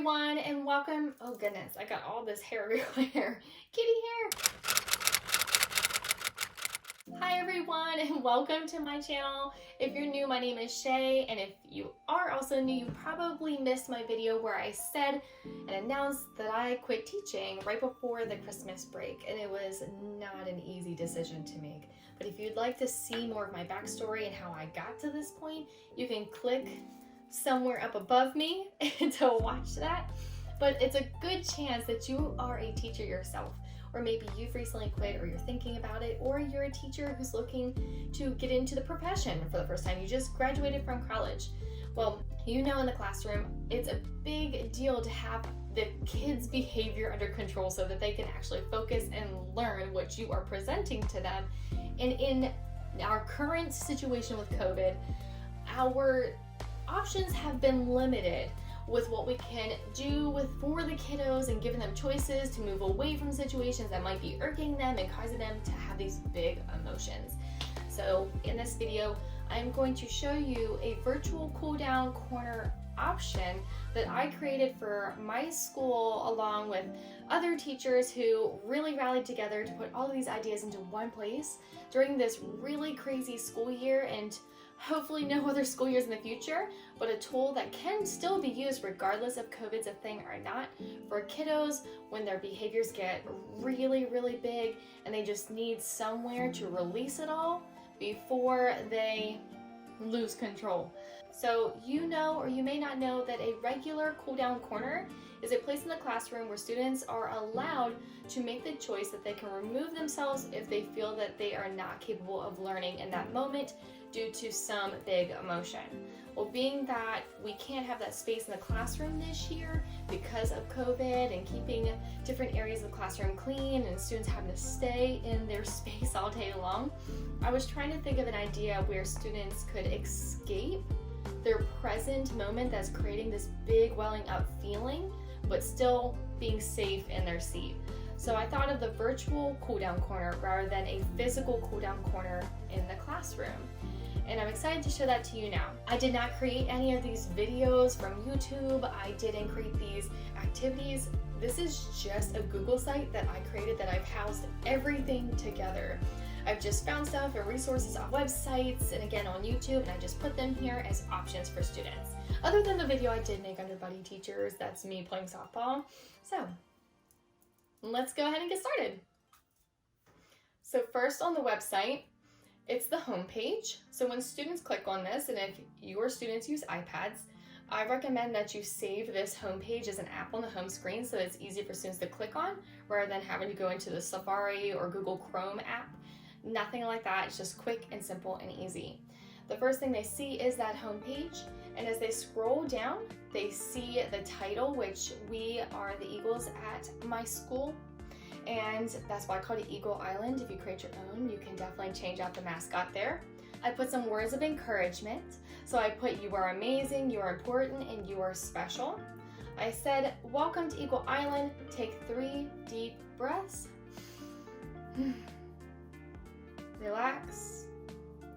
everyone, and welcome. Oh goodness, I got all this hair everywhere. Kitty hair. Hi everyone, and welcome to my channel. If you're new, my name is Shay, and if you are also new, you probably missed my video where I said and announced that I quit teaching right before the Christmas break, and it was not an easy decision to make. But if you'd like to see more of my backstory and how I got to this point, you can click somewhere up above me to watch that. But it's a good chance that you are a teacher yourself, or maybe you've recently quit, or you're thinking about it, or you're a teacher who's looking to get into the profession for the first time. You just graduated from college. Well, you know, in the classroom, it's a big deal to have the kids' behavior under control so that they can actually focus and learn what you are presenting to them. And in our current situation with COVID, our options have been limited with what we can do for the kiddos and giving them choices to move away from situations that might be irking them and causing them to have these big emotions. So in this video, I'm going to show you a virtual cool down corner option that I created for my school along with other teachers who really rallied together to put all of these ideas into one place during this really crazy school year, and hopefully no other school years in the future, but a tool that can still be used regardless if COVID's a thing or not for kiddos when their behaviors get really, really big and they just need somewhere to release it all before they lose control. So you know, or you may not know, that a regular cool down corner is a place in the classroom where students are allowed to make the choice that they can remove themselves if they feel that they are not capable of learning in that moment due to some big emotion. Well, being that we can't have that space in the classroom this year because of COVID and keeping different areas of the classroom clean and students having to stay in their space all day long, I was trying to think of an idea where students could escape their present moment that's creating this big welling up feeling, but still being safe in their seat. So I thought of the virtual cool down corner rather than a physical cool down corner in the classroom. And I'm excited to show that to you now. I did not create any of these videos from YouTube. I didn't create these activities. This is just a Google site that I created that I've housed everything together. I've just found stuff and resources on websites and again on YouTube, and I just put them here as options for students. Other than the video I did make under Buddy Teachers, that's me playing softball. So let's go ahead and get started. So first on the website, it's the home page. So when students click on this, and if your students use iPads, I recommend that you save this home page as an app on the home screen so that it's easy for students to click on rather than having to go into the Safari or Google Chrome app. Nothing like that. It's just quick and simple and easy. The first thing they see is that home page, and as they scroll down, they see the title, which we are the Eagles at my school. And that's why I call it Eagle Island. If you create your own, you can definitely change out the mascot there. I put some words of encouragement. So I put, you are amazing, you are important, and you are special. I said, welcome to Eagle Island. Take 3 deep breaths. Relax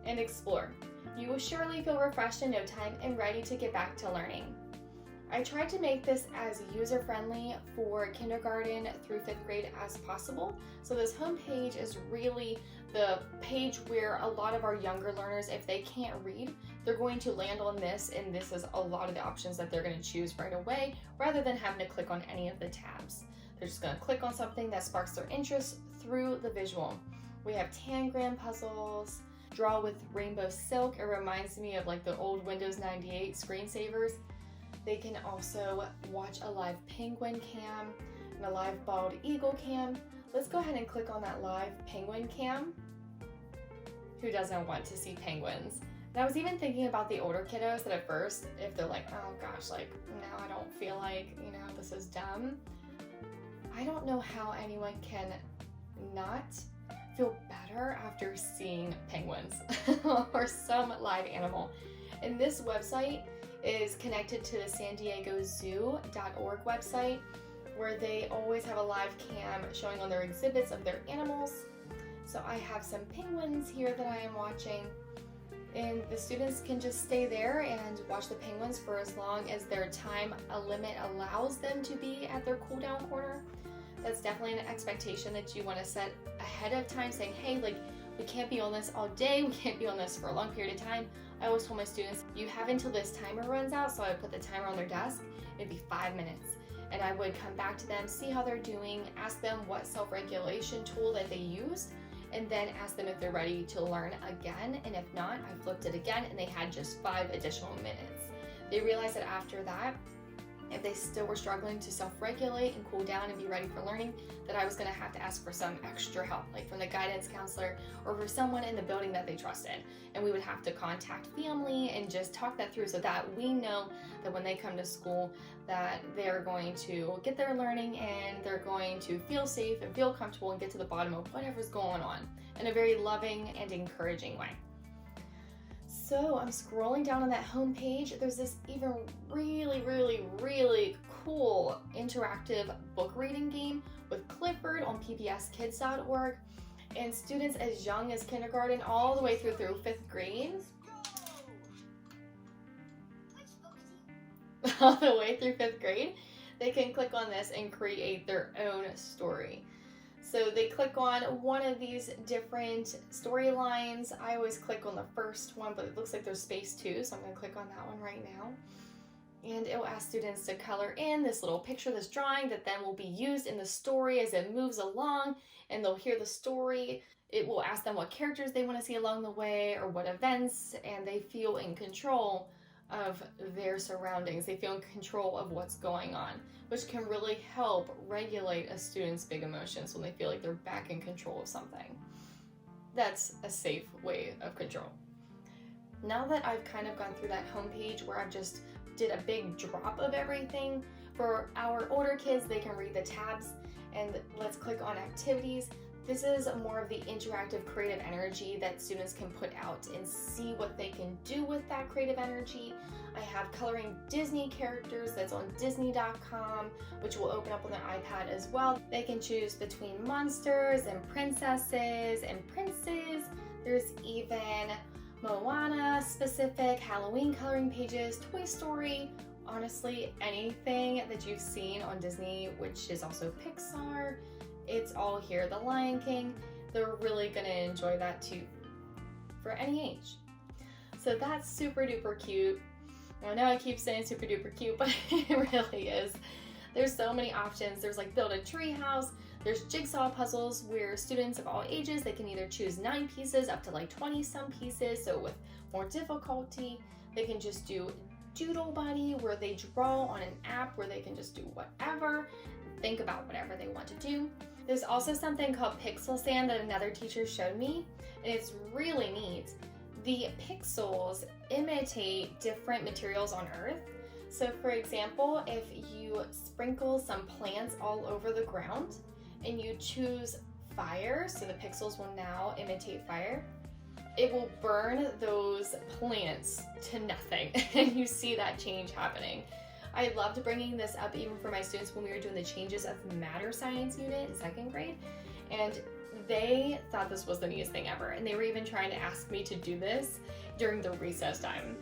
and explore. You will surely feel refreshed in no time and ready to get back to learning. I tried to make this as user-friendly for kindergarten through 5th grade as possible. So this home page is really the page where a lot of our younger learners, if they can't read, they're going to land on this, and this is a lot of the options that they're going to choose right away rather than having to click on any of the tabs. They're just going to click on something that sparks their interest through the visual. We have tangram puzzles, draw with rainbow silk. It reminds me of like the old Windows 98 screensavers. They can also watch a live penguin cam and a live bald eagle cam. Let's go ahead and click on that live penguin cam. Who doesn't want to see penguins? And I was even thinking about the older kiddos that at first, if they're like, oh gosh, like now I don't feel like, this is dumb. I don't know how anyone can not feel better after seeing penguins or some live animal. And this website is connected to the San Diego Zoo.org website, where they always have a live cam showing on their exhibits of their animals. So I have some penguins here that I am watching. And the students can just stay there and watch the penguins for as long as their time limit allows them to be at their cool down corner. That's definitely an expectation that you want to set ahead of time, saying, hey, like, we can't be on this all day, we can't be on this for a long period of time. I always told my students, you have until this timer runs out, so I would put the timer on their desk. It'd be 5 minutes. And I would come back to them, see how they're doing, ask them what self-regulation tool that they used, and then ask them if they're ready to learn again. And if not, I flipped it again and they had just 5 additional minutes. They realized that after that, if they still were struggling to self-regulate and cool down and be ready for learning, that I was going to have to ask for some extra help, like from the guidance counselor or for someone in the building that they trusted. And we would have to contact family and just talk that through so that we know that when they come to school that they're going to get their learning and they're going to feel safe and feel comfortable and get to the bottom of whatever's going on in a very loving and encouraging way. So I'm scrolling down on that home page. There's this even really cool interactive book reading game with Clifford on pbskids.org, and students as young as kindergarten all the way through 5th grade. All the way through 5th grade, they can click on this and create their own story. So they click on one of these different storylines. I always click on the first one, but it looks like there's space too, so I'm going to click on that one right now. And it will ask students to color in this little picture, this drawing that then will be used in the story as it moves along, and they'll hear the story. It will ask them what characters they want to see along the way or what events, and they feel in control of their surroundings. They feel in control of what's going on, which can really help regulate a student's big emotions when they feel like they're back in control of something. That's a safe way of control. Now that I've kind of gone through that homepage where I've just did a big drop of everything, for our older kids, they can read the tabs, and let's click on activities. This is more of the interactive creative energy that students can put out and see what they can do with that creative energy. I have coloring Disney characters that's on Disney.com, which will open up on their iPad as well. They can choose between monsters and princesses and princes. There's even Moana specific Halloween coloring pages, Toy Story, honestly anything that you've seen on Disney, which is also Pixar. It's all here. The Lion King, they're really gonna enjoy that too for any age. So that's super duper cute. I know I keep saying super duper cute, but it really is. There's so many options. There's like build a tree house. There's jigsaw puzzles where students of all ages, they can either choose 9 pieces up to like 20 some pieces. So with more difficulty, they can just do Doodle Buddy where they draw on an app where they can just do whatever, think about whatever they want to do. There's also something called Pixel Sand that another teacher showed me, and it's really neat. The pixels imitate different materials on Earth. So for example, if you sprinkle some plants all over the ground and you choose fire, so the pixels will now imitate fire, it will burn those plants to nothing. And you see that change happening. I loved bringing this up even for my students when we were doing the changes of matter science unit in 2nd grade. And they thought this was the neatest thing ever. And they were even trying to ask me to do this during the recess time.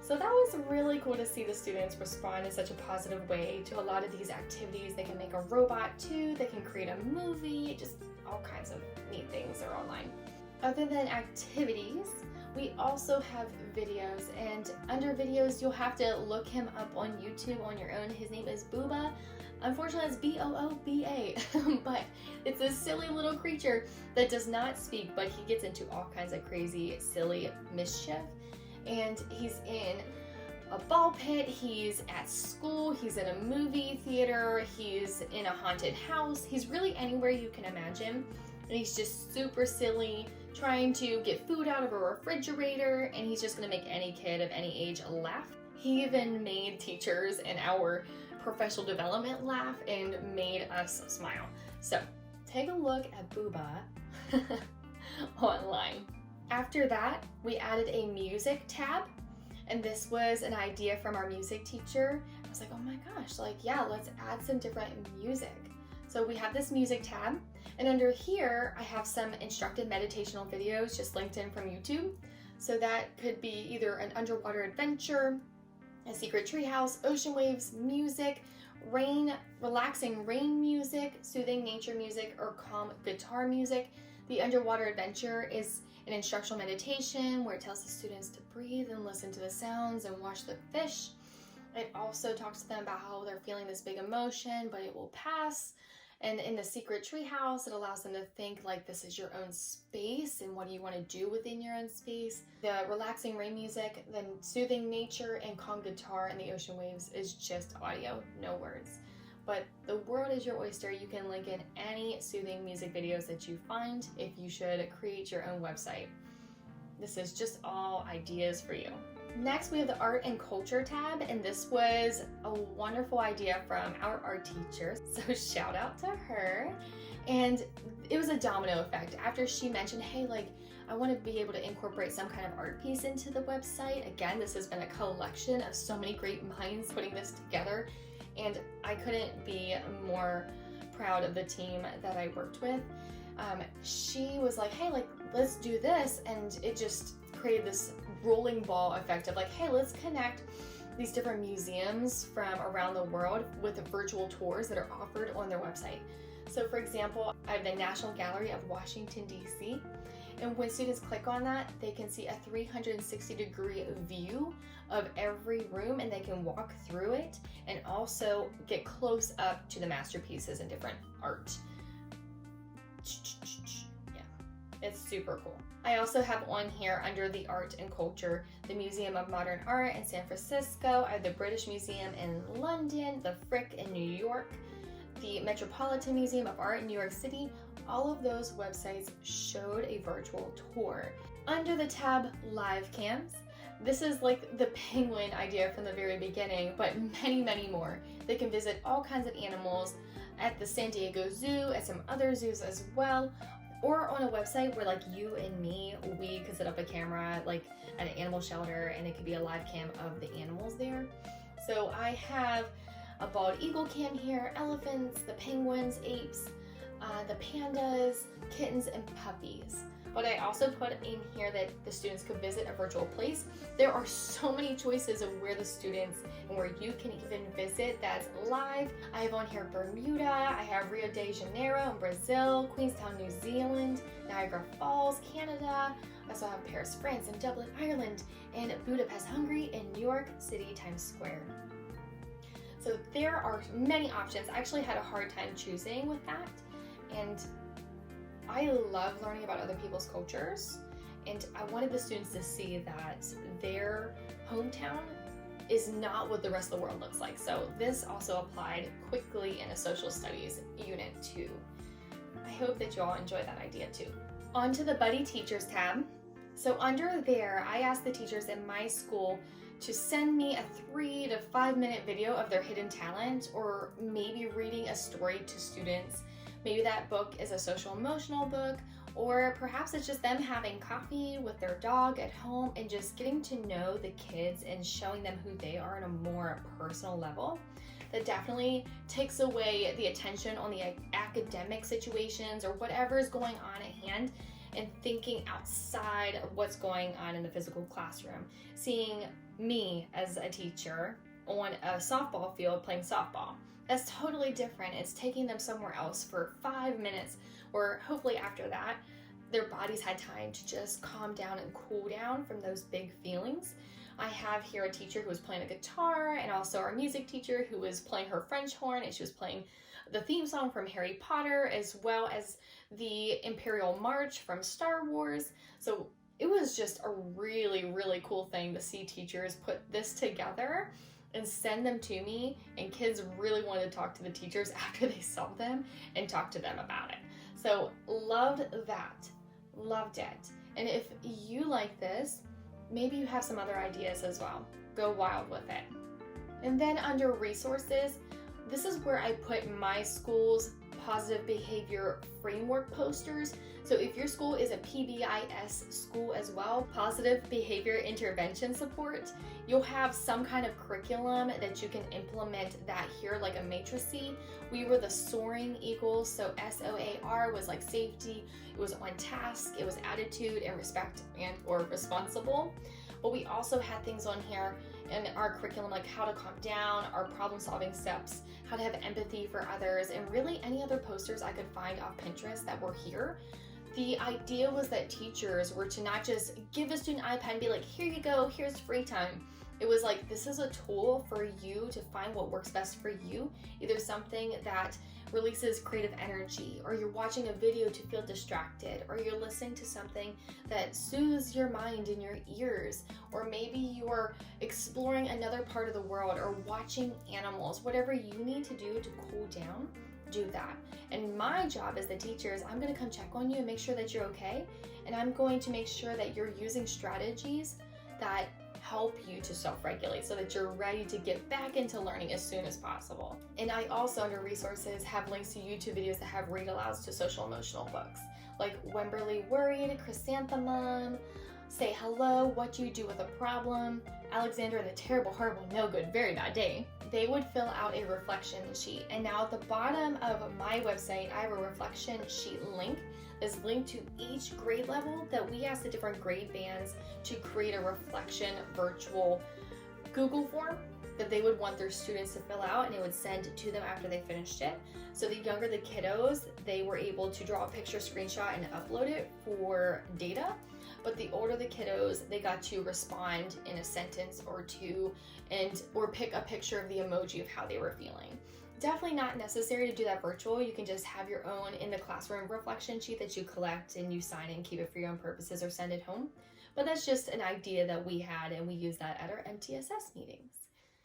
So that was really cool to see the students respond in such a positive way to a lot of these activities. They can make a robot too, they can create a movie, just all kinds of neat things are online. Other than activities, we also have videos, and under videos, you'll have to look him up on YouTube on your own. His name is Booba. Unfortunately, it's B-O-O-B-A, but it's a silly little creature that does not speak, but he gets into all kinds of crazy, silly mischief. And he's in a ball pit, he's at school, he's in a movie theater, he's in a haunted house. He's really anywhere you can imagine. And he's just super silly, trying to get food out of a refrigerator, and he's just gonna make any kid of any age laugh. He even made teachers in our professional development laugh and made us smile. So take a look at Booba online. After that, we added a music tab, and this was an idea from our music teacher. I was like, oh my gosh, like, yeah, let's add some different music. So we have this music tab, and under here, I have some instructive meditational videos just linked in from YouTube. So that could be either an underwater adventure, a secret treehouse, ocean waves, music, rain, relaxing rain music, soothing nature music, or calm guitar music. The underwater adventure is an instructional meditation where it tells the students to breathe and listen to the sounds and watch the fish. It also talks to them about how they're feeling this big emotion, but it will pass. And in the secret treehouse, it allows them to think like this is your own space and what do you want to do within your own space. The relaxing rain music, then soothing nature and calm guitar and the ocean waves is just audio, no words. But the world is your oyster. You can link in any soothing music videos that you find if you should create your own website. This is just all ideas for you. Next, we have the art and culture tab, and this was a wonderful idea from our art teacher, so shout out to her. And it was a domino effect. After she mentioned, hey, like, I want to be able to incorporate some kind of art piece into the website. Again, this has been a collection of so many great minds putting this together, and I couldn't be more proud of the team that I worked with. She was like, hey, like, let's do this, and it just created this rolling ball effect of like, hey, let's connect these different museums from around the world with virtual tours that are offered on their website. So for example, I have the National Gallery of Washington, D.C. And when students click on that, they can see a 360-degree view of every room, and they can walk through it and also get close up to the masterpieces and different art. Yeah, it's super cool. I also have on here under the art and culture, the Museum of Modern Art in San Francisco, I have the British Museum in London, the Frick in New York, the Metropolitan Museum of Art in New York City. All of those websites showed a virtual tour. Under the tab Live Cams, this is like the penguin idea from the very beginning, but many, many more. They can visit all kinds of animals at the San Diego Zoo, at some other zoos as well, or on a website where like you and me, we could set up a camera like at an animal shelter, and it could be a live cam of the animals there. So I have a bald eagle cam here, elephants, the penguins, apes, the pandas, kittens, and puppies. But I also put in here that the students could visit a virtual place. There are so many choices of where the students and where you can even visit that's live. I have on here Bermuda, I have Rio de Janeiro in Brazil, Queenstown, New Zealand, Niagara Falls, Canada. I also have Paris, France, and Dublin, Ireland, and Budapest, Hungary, and New York City, Times Square. So there are many options. I actually had a hard time choosing with that. And I love learning about other people's cultures, and I wanted the students to see that their hometown is not what the rest of the world looks like. So this also applied quickly in a social studies unit too. I hope that you all enjoy that idea too. On to the Buddy Teachers tab. So under there, I asked the teachers in my school to send me a 3 to 5 minute video of their hidden talent, or maybe reading a story to students. Maybe that book is a social emotional book, or perhaps it's just them having coffee with their dog at home and just getting to know the kids and showing them who they are on a more personal level. That definitely takes away the attention on the academic situations or whatever is going on at hand, and thinking outside of what's going on in the physical classroom. Seeing me as a teacher on a softball field playing softball. That's totally different. It's taking them somewhere else for 5 minutes, or hopefully after that, their bodies had time to just calm down and cool down from those big feelings. I have here a teacher who was playing a guitar, and also our music teacher who was playing her French horn, and she was playing the theme song from Harry Potter, as well as the Imperial March from Star Wars. So it was just a really, really cool thing to see teachers put this together and send them to me, and kids really wanted to talk to the teachers after they saw them and talk to them about it. So loved that, loved it. And if you like this, maybe you have some other ideas as well. Go wild with it. And then under resources, this is where I put my school's positive behavior framework posters. So if your school is a PBIS school as well, positive behavior intervention support, you'll have some kind of curriculum that you can implement that here, like a matrice. We were the soaring eagles, so SOAR was like safety, it was on task, it was attitude and respect and or responsible. But we also had things on here in our curriculum like how to calm down, our problem solving steps, how to have empathy for others, and really any other posters I could find off Pinterest that were here. The idea was that teachers were to not just give a student an iPad and be like, here you go, here's free time. It was like, this is a tool for you to find what works best for you. Either something that releases creative energy, or you're watching a video to feel distracted, or you're listening to something that soothes your mind and your ears, or maybe you're exploring another part of the world or watching animals. Whatever you need to do to cool down, do that. And my job as the teacher is I'm going to come check on you and make sure that you're okay, and I'm going to make sure that you're using strategies that help you to self-regulate so that you're ready to get back into learning as soon as possible. And I also, under resources, have links to YouTube videos that have read-alouds to social emotional books, like Wimberly Worried, Chrysanthemum, Say Hello, What Do You Do With a Problem, Alexander and the Terrible, Horrible, No Good, Very Bad Day. They would fill out a reflection sheet. And now at the bottom of my website, I have a reflection sheet link that's linked to each grade level that we asked the different grade bands to create a reflection virtual Google form that they would want their students to fill out, and it would send to them after they finished it. So the younger the kiddos, they were able to draw a picture, screenshot, and upload it for data. But the older the kiddos, they got to respond in a sentence or two or pick a picture of the emoji of how they were feeling. Definitely not necessary to do that virtual. You can just have your own in the classroom reflection sheet that you collect and you sign and keep it for your own purposes or send it home. But that's just an idea that we had, and we use that at our MTSS meetings.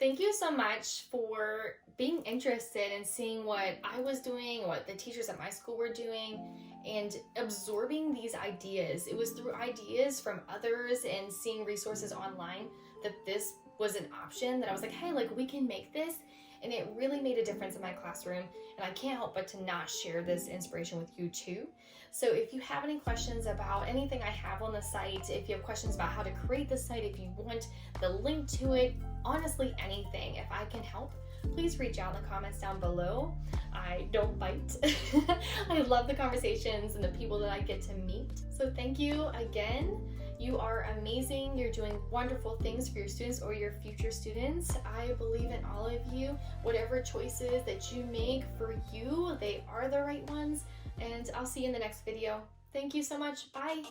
Thank you so much for being interested in seeing what I was doing, what the teachers at my school were doing, and absorbing these ideas. It was through ideas from others and seeing resources online that this was an option, that I was like, hey, like we can make this. And it really made a difference in my classroom, and I can't help but to not share this inspiration with you too. So if you have any questions about anything I have on the site, if you have questions about how to create the site, if you want the link to it, honestly anything, if I can help, please reach out in the comments down below. I don't bite. I love the conversations and the people that I get to meet. So thank you again. You are amazing. You're doing wonderful things for your students or your future students. I believe in all of you. Whatever choices that you make for you, they are the right ones. And I'll see you in the next video. Thank you so much. Bye.